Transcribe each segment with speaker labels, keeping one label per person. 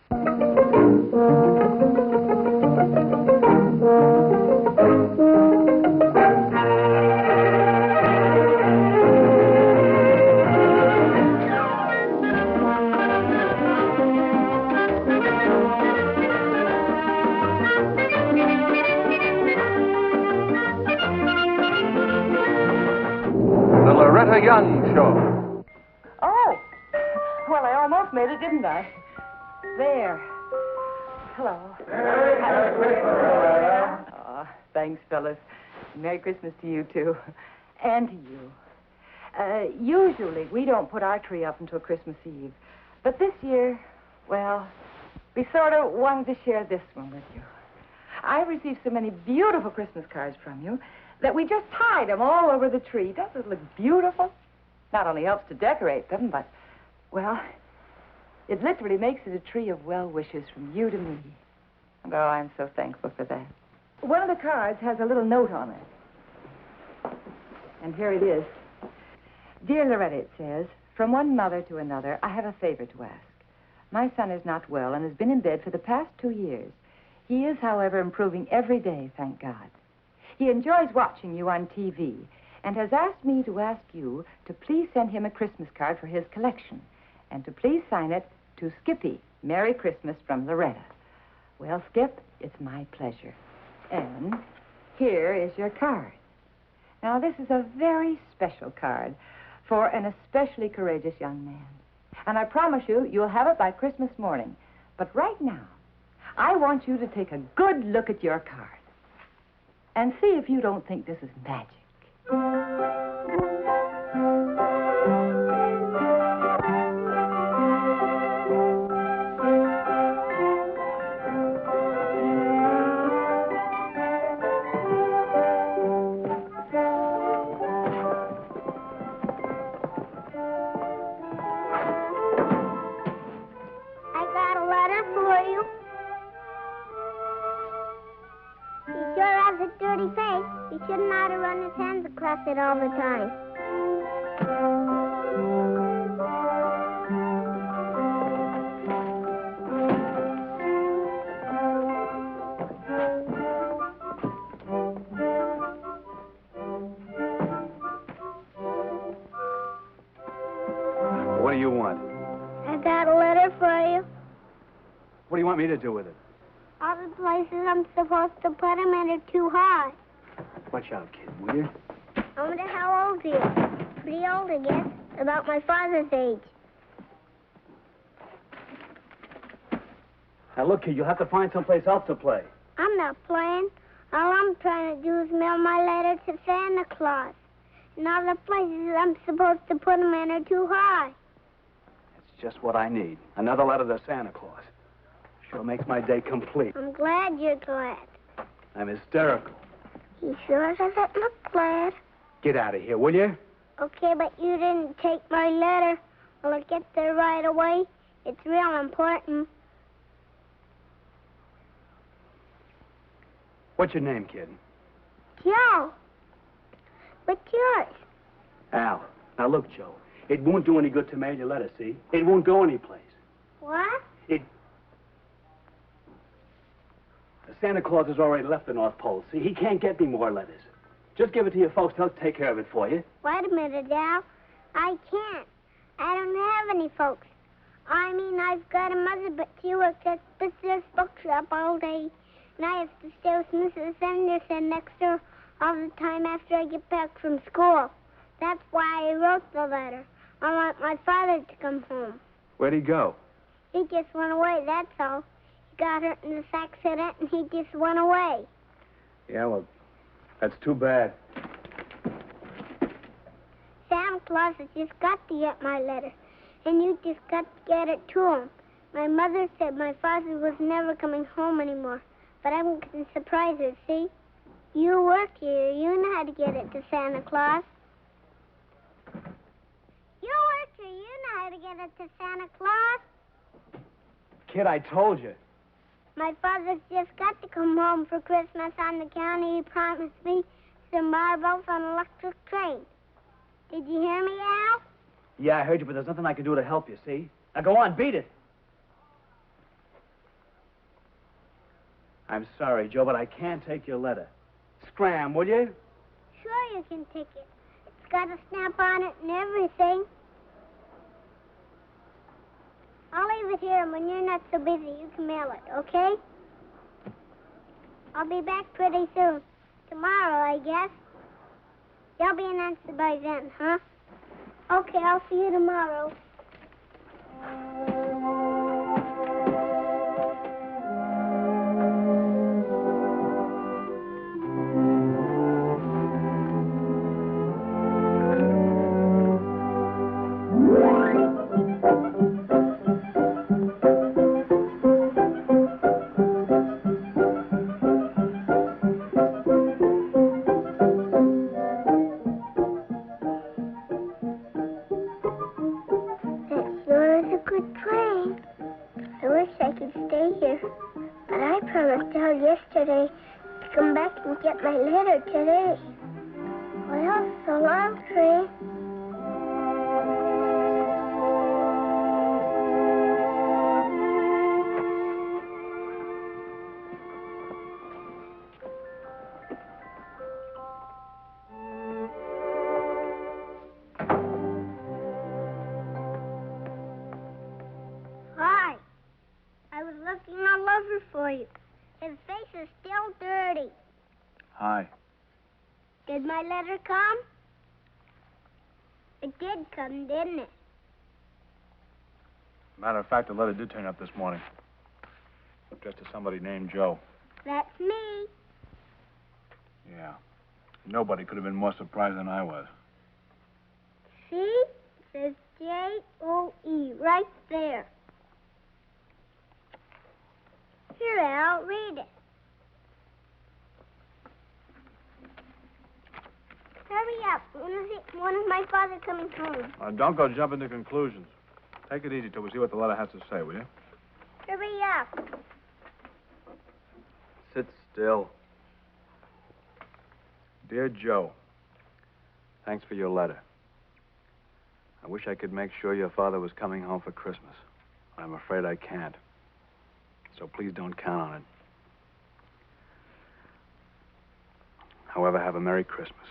Speaker 1: The Loretta Young Show.
Speaker 2: Oh, well, I almost made it, didn't I? There. Hello.
Speaker 1: Merry Christmas.
Speaker 2: Oh, thanks, fellas. Merry Christmas to you, too. And to you. Usually, we don't put our tree up until Christmas Eve. But this year, well, we sort of wanted to share this one with you. I received so many beautiful Christmas cards from you that we just tied them all over the tree. Doesn't it look beautiful? Not only helps to decorate them, but, well, it literally makes it a tree of well wishes from you to me. Oh, I'm so thankful for that. One of the cards has a little note on it. And here it is. Dear Loretta, it says, from one mother to another, I have a favor to ask. My son is not well and has been in bed for the past 2 years. He is, however, improving every day, thank God. He enjoys watching you on TV and has asked me to ask you to please send him a Christmas card for his collection and to please sign it to Skippy, Merry Christmas from Loretta. Well, Skip, it's my pleasure. And here is your card. Now, this is a very special card for an especially courageous young man. And I promise you, you'll have it by Christmas morning. But right now, I want you to take a good look at your card and see if you don't think this is magic.
Speaker 3: It all the time.
Speaker 4: What do you want?
Speaker 3: I got a letter for you.
Speaker 4: What do you want me to do with it?
Speaker 3: All the places I'm supposed to put them in are too high.
Speaker 4: Watch out, kid, will you?
Speaker 3: I wonder how old he is. Pretty old, I guess. About my father's age.
Speaker 4: Now, look, kid, you'll have to find someplace else to play.
Speaker 3: I'm not playing. All I'm trying to do is mail my letter to Santa Claus. And all the places I'm supposed to put them in are too high.
Speaker 4: That's just what I need. Another letter to Santa Claus. Sure makes my day complete.
Speaker 3: I'm glad you're glad.
Speaker 4: I'm hysterical.
Speaker 3: He sure doesn't look glad.
Speaker 4: Get out of here, will you?
Speaker 3: Okay, but you didn't take my letter. Will it get there right away? It's real important.
Speaker 4: What's your name, kid?
Speaker 3: Joe. What's yours?
Speaker 4: Al. Now, look, Joe. It won't do any good to mail your letter, see? It won't go anyplace.
Speaker 3: What?
Speaker 4: Santa Claus has already left the North Pole, see? He can't get me more letters. Just give it to your folks. They'll take care of it for you.
Speaker 3: Wait a minute, Al. I can't. I don't have any folks. I mean, I've got a mother, but she works at this bookshop all day. And I have to stay with Mrs. Anderson next door all the time after I get back from school. That's why I wrote the letter. I want my father to come home.
Speaker 4: Where'd he go?
Speaker 3: He just went away, that's all. He got hurt in this accident, and he just went away.
Speaker 4: Yeah, well, that's too bad.
Speaker 3: Santa Claus has just got to get my letter, and you just got to get it to him. My mother said my father was never coming home anymore, but I'm going to surprise her, see? You work here. You know how to get it to Santa Claus. You work here. You know how to get it to Santa Claus.
Speaker 4: Kid, I told you.
Speaker 3: My father's just got to come home for Christmas on the county. He promised me some marbles on an electric train. Did you hear me, Al?
Speaker 4: Yeah, I heard you, but there's nothing I can do to help you, see? Now, go on, beat it. I'm sorry, Joe, but I can't take your letter. Scram, will you?
Speaker 3: Sure you can take it. It's got a stamp on it and everything. I'll leave it here, and when you're not so busy, you can mail it, okay? I'll be back pretty soon. Tomorrow, I guess. There'll be an answer by then, huh? Okay, I'll see you tomorrow. Yesterday to come back and get my letter today. Well, so long, train. Hi. I was looking all over for you. His face is still dirty.
Speaker 4: Hi.
Speaker 3: Did my letter come? It did come, didn't it?
Speaker 5: Matter of fact, the letter did turn up this morning. Addressed to somebody named Joe.
Speaker 3: That's me.
Speaker 5: Yeah. Nobody could have been more surprised than I was.
Speaker 3: See? It says J-O-E right there. Here, Al, read it. Hurry up. When is my father coming home?
Speaker 5: Don't go jumping to conclusions. Take it easy till we see what the letter has to say, will you?
Speaker 3: Hurry up.
Speaker 5: Sit still. Dear Joe, thanks for your letter. I wish I could make sure your father was coming home for Christmas. I'm afraid I can't. So please don't count on it. However, have a Merry Christmas.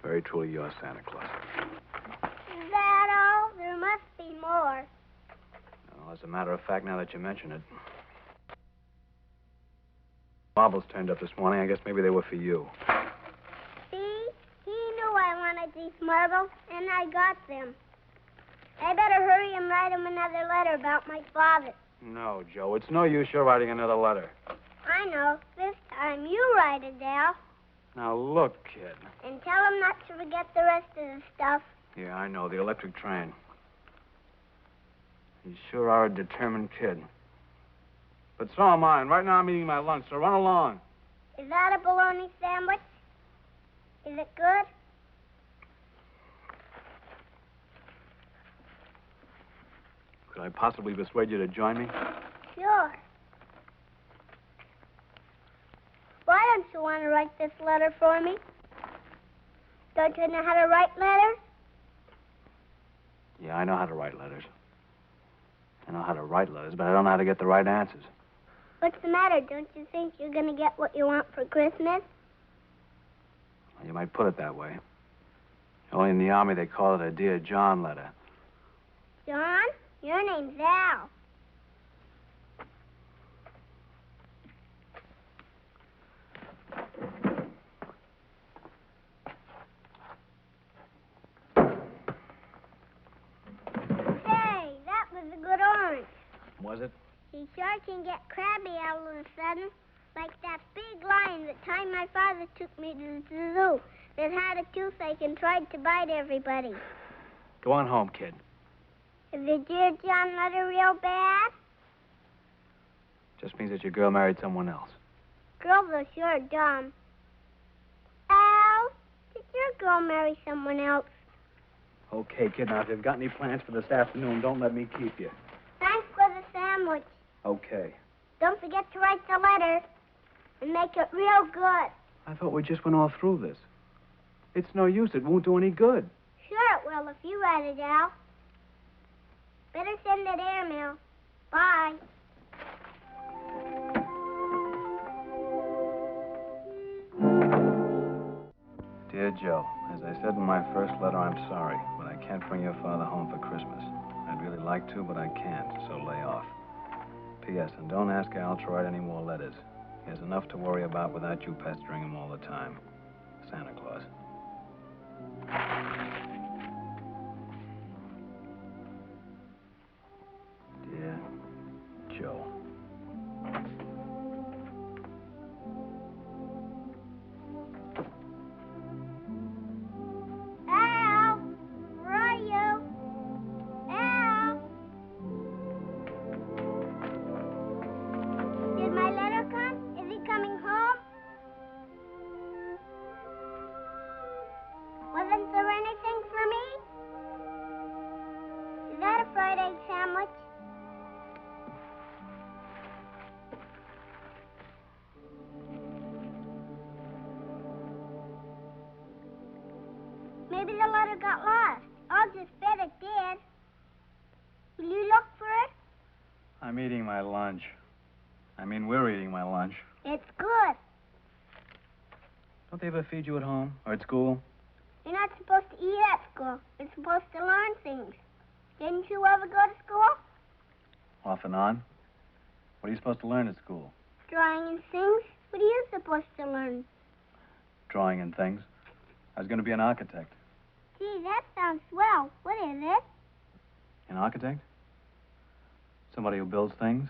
Speaker 5: Very truly yours, Santa Claus.
Speaker 3: Is that all? There must be more.
Speaker 5: Well, as a matter of fact, now that you mention it, marbles turned up this morning. I guess maybe they were for you.
Speaker 3: See? He knew I wanted these marbles, and I got them. I better hurry and write him another letter about my father.
Speaker 5: No, Joe, it's no use you're writing another letter.
Speaker 3: I know. This time you write it, Dal.
Speaker 5: Now, look, kid.
Speaker 3: And tell him not to forget the rest of the stuff.
Speaker 5: Yeah, I know, the electric train. You sure are a determined kid. But so am I, and right now I'm eating my lunch, so run along.
Speaker 3: Is that a bologna sandwich? Is it good?
Speaker 5: Could I possibly persuade you to join me?
Speaker 3: Sure. Why don't you want to write this letter for me? Don't you know how to write letters?
Speaker 5: Yeah, I know how to write letters. I know how to write letters, but I don't know how to get the right answers.
Speaker 3: What's the matter? Don't you think you're going to get what you want for Christmas?
Speaker 5: Well, you might put it that way. Only in the Army they call it a Dear John letter.
Speaker 3: John? Your name's Al. Say, that was a good orange.
Speaker 5: Was it?
Speaker 3: He sure can get crabby all of a sudden. Like that big lion that time my father took me to the zoo that had a toothache and tried to bite everybody.
Speaker 5: Go on home, kid.
Speaker 3: Is the Dear John letter real bad?
Speaker 5: Just means that your girl married someone else.
Speaker 3: Girls are sure dumb. Al, did your girl marry someone else?
Speaker 4: Okay, kid, now if you've got any plans for this afternoon, don't let me keep you.
Speaker 3: Thanks for the sandwich.
Speaker 4: Okay.
Speaker 3: Don't forget to write the letter and make it real good.
Speaker 5: I thought we just went all through this. It's no use. It won't do any good.
Speaker 3: Sure it will if you write it, Al. Better send it airmail. Bye.
Speaker 5: Joe, as I said in my first letter, I'm sorry, but I can't bring your father home for Christmas. I'd really like to, but I can't, so lay off. P.S. And don't ask Al to write any more letters. He has enough to worry about without you pestering him all the time. Santa Claus. Dear Joe.
Speaker 3: Al, where are you? Al? Did my letter come? Is he coming home? Wasn't there anything for me? Is that a fried egg sandwich? Maybe the letter got lost. I'll just bet it did. Will you look for it?
Speaker 5: I'm eating my lunch. We're eating my lunch.
Speaker 3: It's good.
Speaker 5: Don't they ever feed you at home or at school?
Speaker 3: You're not supposed to eat at school. You're supposed to learn things. Didn't you ever go to school?
Speaker 5: Off and on. What are you supposed to learn at school?
Speaker 3: Drawing and things. What are you supposed to learn?
Speaker 5: Drawing and things. I was going to be an architect.
Speaker 3: Gee, that sounds swell. What is it?
Speaker 5: An architect? Somebody who builds things,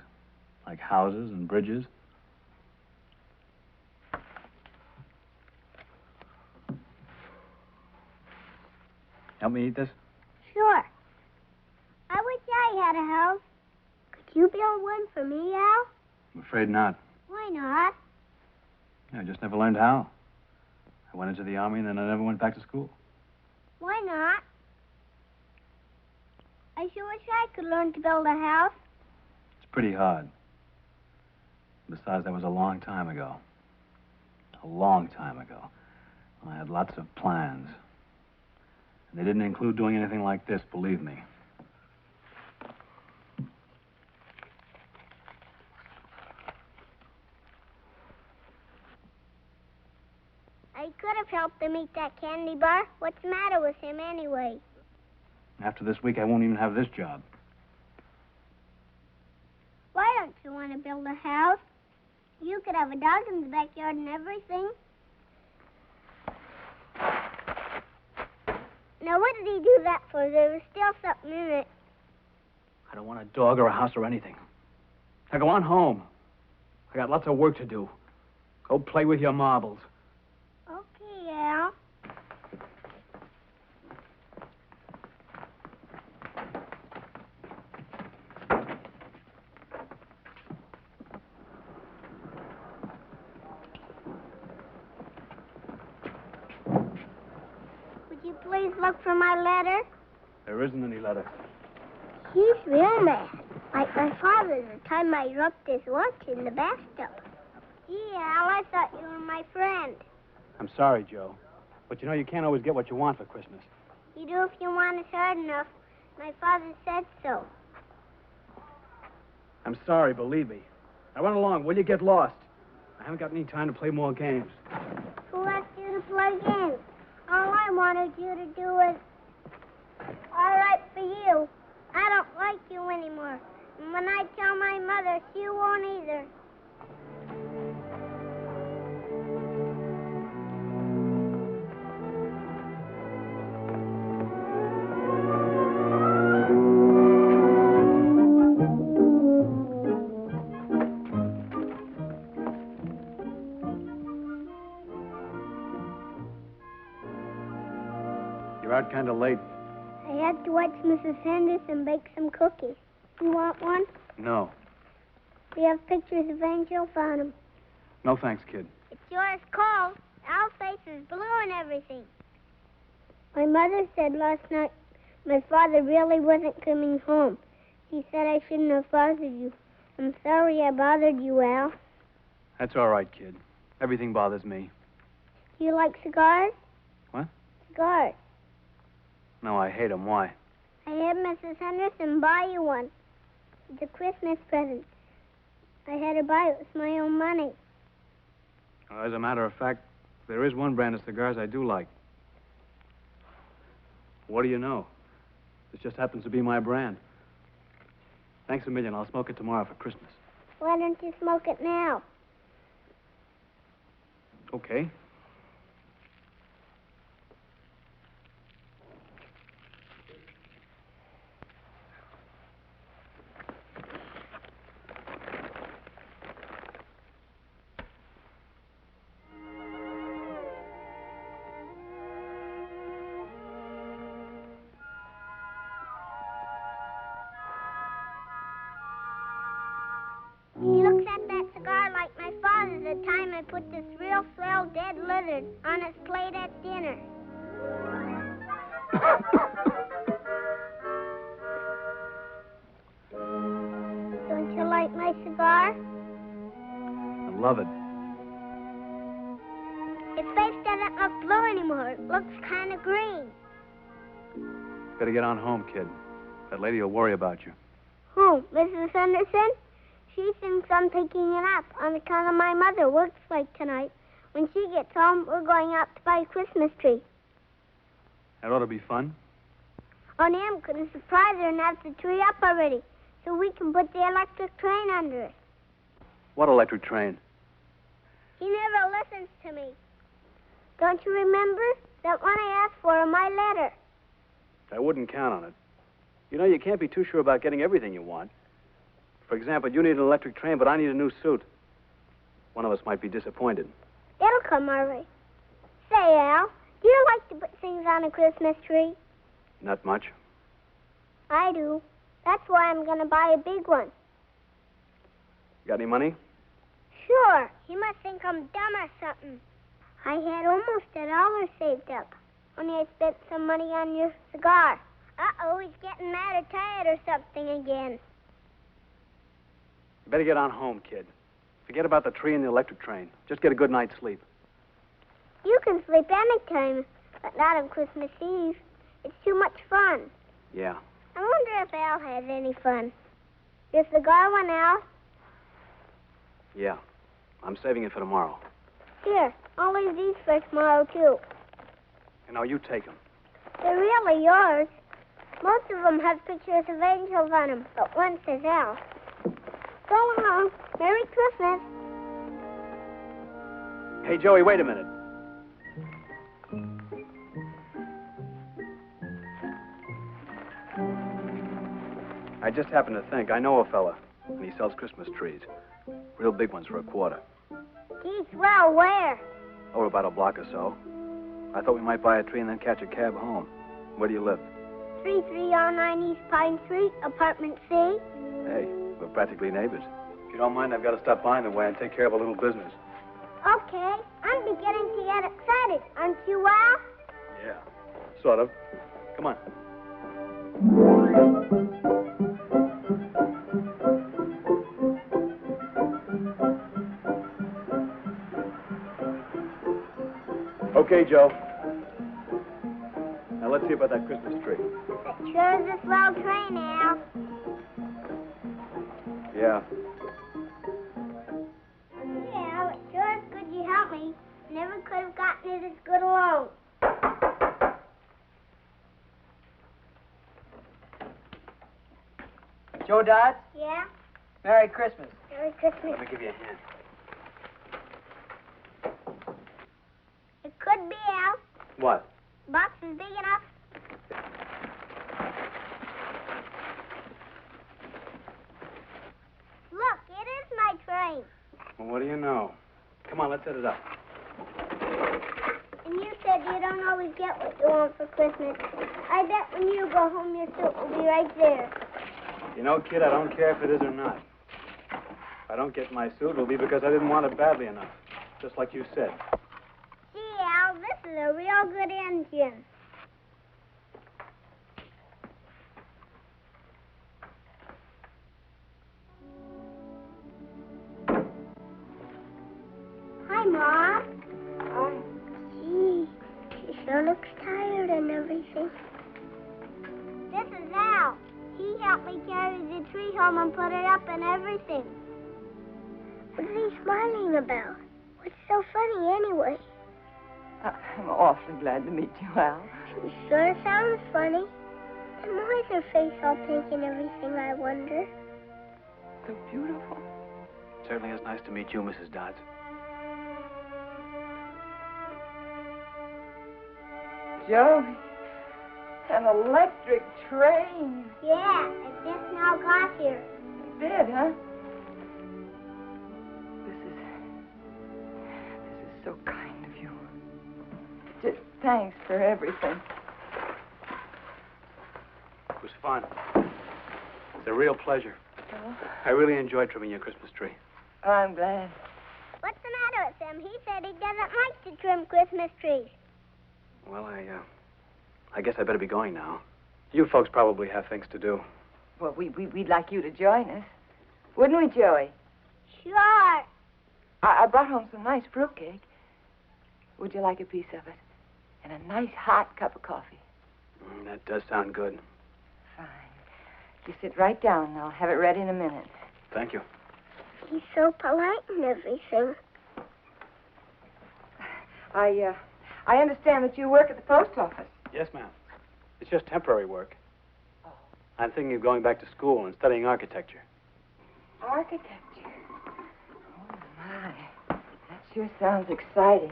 Speaker 5: like houses and bridges. Help me eat this?
Speaker 3: Sure. I wish I had a house. Could you build one for me, Al?
Speaker 5: I'm afraid not.
Speaker 3: Why not?
Speaker 5: I just never learned how. I went into the Army and then I never went back to school.
Speaker 3: Why not? I sure wish I could learn to build a house.
Speaker 5: It's pretty hard. Besides, that was a long time ago. A long time ago. I had lots of plans. And they didn't include doing anything like this, believe me.
Speaker 3: I could have helped him eat that candy bar. What's the matter with him anyway?
Speaker 5: After this week, I won't even have this job.
Speaker 3: Why don't you want to build a house? You could have a dog in the backyard and everything. Now, what did he do that for? There was still something in it.
Speaker 4: I don't want a dog or a house or anything. Now go on home. I got lots of work to do. Go play with your marbles.
Speaker 3: Okay, Al. Would you please look for my letter?
Speaker 5: There isn't any letter.
Speaker 3: He's real mad. Like my father the time I dropped his lunch in the bathtub. Gee, Al, I thought you were my friend.
Speaker 4: I'm sorry, Joe. But you know you can't always get what you want for Christmas.
Speaker 3: You do if you want it hard enough. My father said so.
Speaker 4: I'm sorry, believe me. Now run along. Will you get lost? I haven't got any time to play more games.
Speaker 3: Who asked you to play games? All I wanted you to do was all right for you. I don't like you anymore. And when I tell my mother, she won't either.
Speaker 5: You're out kind of late.
Speaker 3: I had to watch Mrs. Henderson bake some cookies. You want one?
Speaker 5: No.
Speaker 3: We have pictures of angels on them.
Speaker 5: No thanks, kid.
Speaker 3: It's yours cold. Al's face is blue and everything. My mother said last night my father really wasn't coming home. She said I shouldn't have bothered you. I'm sorry I bothered you, Al.
Speaker 5: That's all right, kid. Everything bothers me.
Speaker 3: Do you like cigars?
Speaker 5: What?
Speaker 3: Cigars.
Speaker 5: No, I hate them. Why?
Speaker 3: I had Mrs. Henderson buy you one. It's a Christmas present. I had her buy it with my own money.
Speaker 5: Well, as a matter of fact, there is one brand of cigars I do like.
Speaker 4: What do you know? This just happens to be my brand. Thanks a million. I'll smoke it tomorrow for Christmas.
Speaker 3: Why don't you smoke it now?
Speaker 4: Okay.
Speaker 3: He looks at that cigar like my father the time I put this real swell dead lizard on his plate at dinner. Don't you like my cigar?
Speaker 4: I love it.
Speaker 3: Its face doesn't look blue anymore. It looks kind of green.
Speaker 4: Better get on home, kid. That lady will worry about you.
Speaker 3: Who, Mrs. Anderson? She thinks I'm taking it up on account of my mother works late tonight. When she gets home, we're going out to buy a Christmas tree.
Speaker 4: That ought to be fun.
Speaker 3: Only I'm going to surprise her and have the tree up already, so we can put the electric train under it.
Speaker 4: What electric train?
Speaker 3: He never listens to me. Don't you remember that one I asked for in my letter?
Speaker 4: I wouldn't count on it. You know, you can't be too sure about getting everything you want. For example, you need an electric train, but I need a new suit. One of us might be disappointed.
Speaker 3: It'll come all right. Say, Al, do you like to put things on a Christmas tree?
Speaker 4: Not much.
Speaker 3: I do. That's why I'm going to buy a big one.
Speaker 4: Got any money?
Speaker 3: Sure. He must think I'm dumb or something. I had almost $1 saved up. Only I spent some money on your cigar. Uh-oh, he's getting mad or tired or something again.
Speaker 4: You better get on home, kid. Forget about the tree and the electric train. Just get a good night's sleep.
Speaker 3: You can sleep anytime, but not on Christmas Eve. It's too much fun.
Speaker 4: Yeah.
Speaker 3: I wonder if Al has any fun. Your cigar one, Al?
Speaker 4: Yeah. I'm saving it for tomorrow.
Speaker 3: Here, I'll leave these for tomorrow, too.
Speaker 4: You know, you take them.
Speaker 3: They're really yours. Most of them have pictures of angels on them, but one says Al. So long. Merry Christmas.
Speaker 4: Hey, Joey, wait a minute. I just happened to think, I know a fella, and he sells Christmas trees. Real big ones for $25.
Speaker 3: Geez, well, where?
Speaker 4: Oh, about a block or so. I thought we might buy a tree and then catch a cab home. Where do you live?
Speaker 3: 3309 East Pine Street, Apartment C.
Speaker 4: Hey, we're practically neighbors. If you don't mind, I've got to stop by in the way and take care of a little business.
Speaker 3: Okay. I'm beginning to get excited. Aren't you, Al?
Speaker 4: Yeah, sort of. Come on. Okay, Joe. Now let's see about that Christmas tree.
Speaker 3: It sure is a swell train, Al.
Speaker 4: Yeah.
Speaker 3: Yeah, it sure is good you helped me. Never could have gotten it as good alone.
Speaker 6: Joe Dodds,
Speaker 3: Yeah?
Speaker 6: Merry Christmas.
Speaker 3: Merry Christmas.
Speaker 4: Let me give you a hand.
Speaker 3: It could be, Al.
Speaker 4: What?
Speaker 3: Box is big enough. Look, it is my train.
Speaker 4: Well, what do you know? Come on, let's set it up.
Speaker 3: And you said you don't always get what you want for Christmas. I bet when you go home, your suit will be right there.
Speaker 4: You know, kid, I don't care if it is or not. If I don't get my suit, it'll be because I didn't want it badly enough. Just like you said.
Speaker 3: Gee, Al, this is a real good engine. Hi, Mom. Oh, gee, she sure looks tired and everything. This is Al. He helped me carry the tree home and put it up and everything. What is he smiling about? What's so funny anyway?
Speaker 2: I'm awfully glad to meet you, Al.
Speaker 3: She sure sounds funny. And why is her face all pink and everything, I wonder?
Speaker 2: So beautiful.
Speaker 4: Certainly is nice to meet you, Mrs. Dodds.
Speaker 2: Joey, an electric train.
Speaker 3: Yeah, it just now got here.
Speaker 2: It did, huh? This is so kind of you. Just thanks for everything.
Speaker 4: It was fun. It's a real pleasure.
Speaker 2: Oh,
Speaker 4: I really enjoyed trimming your Christmas tree.
Speaker 2: I'm glad.
Speaker 3: What's the matter with him? He said he doesn't like to trim Christmas trees.
Speaker 4: Well, I guess I better be going now. You folks probably have things to do.
Speaker 2: Well, we'd like you to join us. Wouldn't we, Joey?
Speaker 3: Sure.
Speaker 2: I brought home some nice fruitcake. Would you like a piece of it? And a nice hot cup of coffee.
Speaker 4: That does sound good.
Speaker 2: Fine. You sit right down and I'll have it ready in a minute.
Speaker 4: Thank you.
Speaker 3: He's so polite and everything.
Speaker 2: I understand that you work at the post office.
Speaker 4: Yes, ma'am. It's just temporary work.
Speaker 2: Oh.
Speaker 4: I'm thinking of going back to school and studying architecture.
Speaker 2: Architecture? Oh, my. That sure sounds exciting.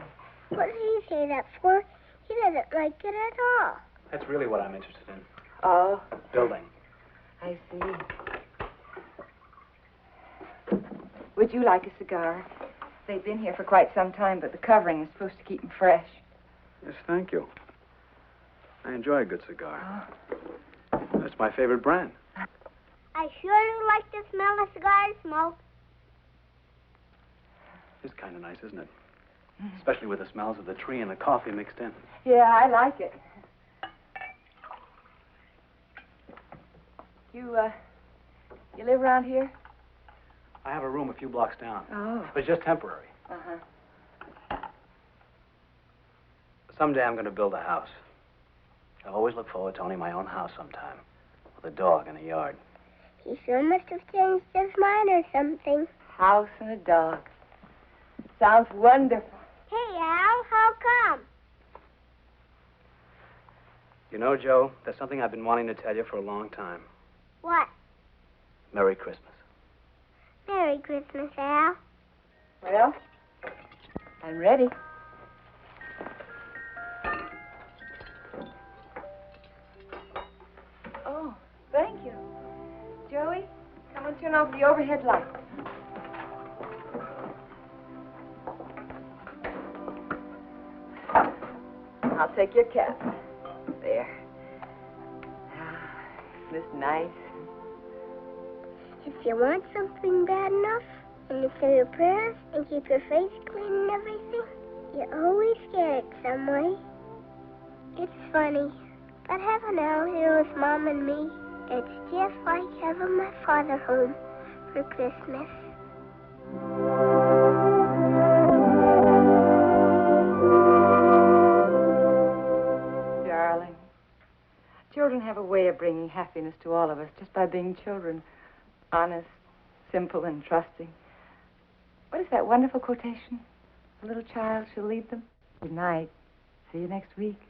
Speaker 3: What did he say that for? He doesn't like it at all.
Speaker 4: That's really what I'm interested in.
Speaker 2: Oh,
Speaker 4: Building.
Speaker 2: I see. Would you like a cigar? They've been here for quite some time, but the covering is supposed to keep them fresh.
Speaker 4: Yes, thank you. I enjoy a good cigar.
Speaker 2: Oh.
Speaker 4: That's my favorite brand.
Speaker 3: I sure do like the smell of cigar smoke.
Speaker 4: It's kind of nice, isn't it? Especially with the smells of the tree and the coffee mixed in.
Speaker 2: Yeah, I like it. You live around here?
Speaker 4: I have a room a few blocks down.
Speaker 2: Oh.
Speaker 4: But it's just temporary.
Speaker 2: Uh-huh.
Speaker 4: Someday I'm going to build a house. I always look forward to owning my own house sometime. With a dog and a yard.
Speaker 3: He sure must have changed his mind or something.
Speaker 2: House and a dog. Sounds wonderful.
Speaker 3: Hey, Al, how come?
Speaker 4: You know, Joe, there's something I've been wanting to tell you for a long time.
Speaker 3: What?
Speaker 4: Merry Christmas.
Speaker 3: Merry Christmas, Al.
Speaker 2: Well, I'm ready. Oh, thank you. Joey, come and turn off the overhead light. I'll take your cap. There. Isn't this nice?
Speaker 3: If you want something bad enough, and you say your prayers and keep your face clean and everything, you always get it some way. It's funny, but having Al here with Mom and me, it's just like having my father home for Christmas.
Speaker 2: Darling, children have a way of bringing happiness to all of us just by being children. Honest, simple, and trusting. What is that wonderful quotation? A little child shall lead them. Good night. See you next week.